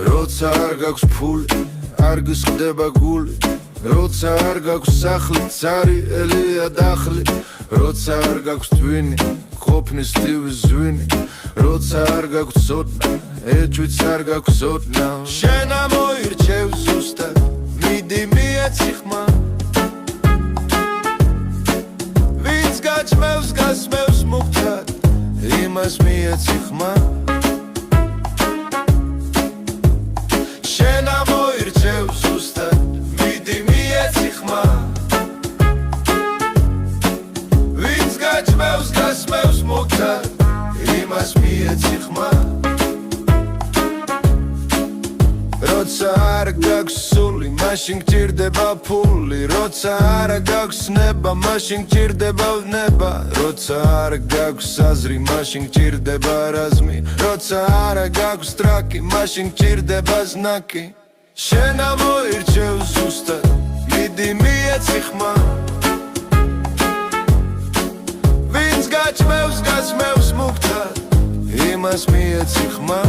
როცა არ გაქვს ფული არ გისხდება გული როცა არ გაქვს სახლი ცარიელია დახლი როცა არ გაქვს twini ყოფნის ტივი ზვინი როცა არ გაქვს ცოდნა ეჭვიც არ გაქვს ოდნა შენ ამოირჩევ ზუსტად მიდი მიეცი ხმა ვინც გაჭმევს გასმევს მუქთად იმას მიეცი ხმა შენ ამოირჩევ ზუსტად მიდი მიეცი ხმა ვინც გაჭმევს გასმევს მუქთად იმას მიეცი ხმა როცა არ გაქვს სული მაშინ გჭირდება ფული როცა არ გაქვს ნება მაშინ გჭირდება ნება როცა არ გაქვს აზრი მაშინ გჭირდება რაზმი როცა არ გაქვს ტრაკი მაშინ გჭირდება ზნაკი შენ ამოირჩევ ზუსტად მიდი მიეცი ხმა ვინც გაჭმევს გასმევს მუქთად იმას მიეცი ხმა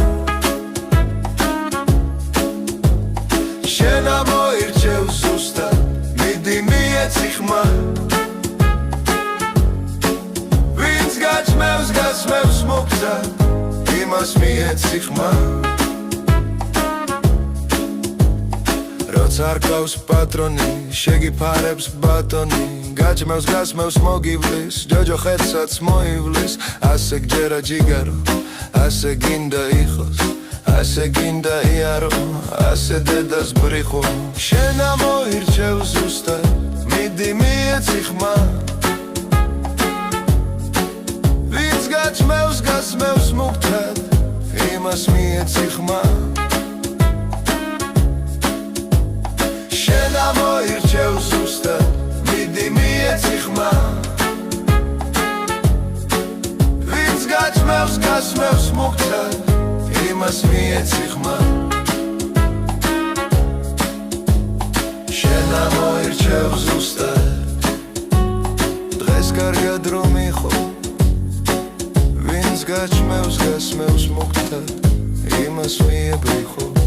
შენ ამოირჩევ ზუსტად მიდი მიეცი ხმა ვინც გაჭმევს გასმევს მუქთად იმას მიეცი ხმა როცა არ გავს პატრონი შეგიფარებს ბატონი გაჭმევს გასმევს მოგივლის ჯოჯოხეთსაც მოივლის ასე გჯერა ჯიგარო ასე გინდა იყოს ასე გინდა იარო ასე დედას ბრიხო შენ ამოირჩევ ზუსტად მიდი მიეცი ხმა ვინც გაჭმევს გასმევს მუქთად იმას მიეცი ხმა შენ ამოირჩევ ზუსტად მიდი მიეცი ხმა ვინც გაჭმევს გასმევს მუქთად იმას მიეცი ხმა შენ ამოირჩევ ზუსტად დღეს კარგად რომ იყო ვინც გაჭმევს გასმევს მუქთად იმას მიებრიხო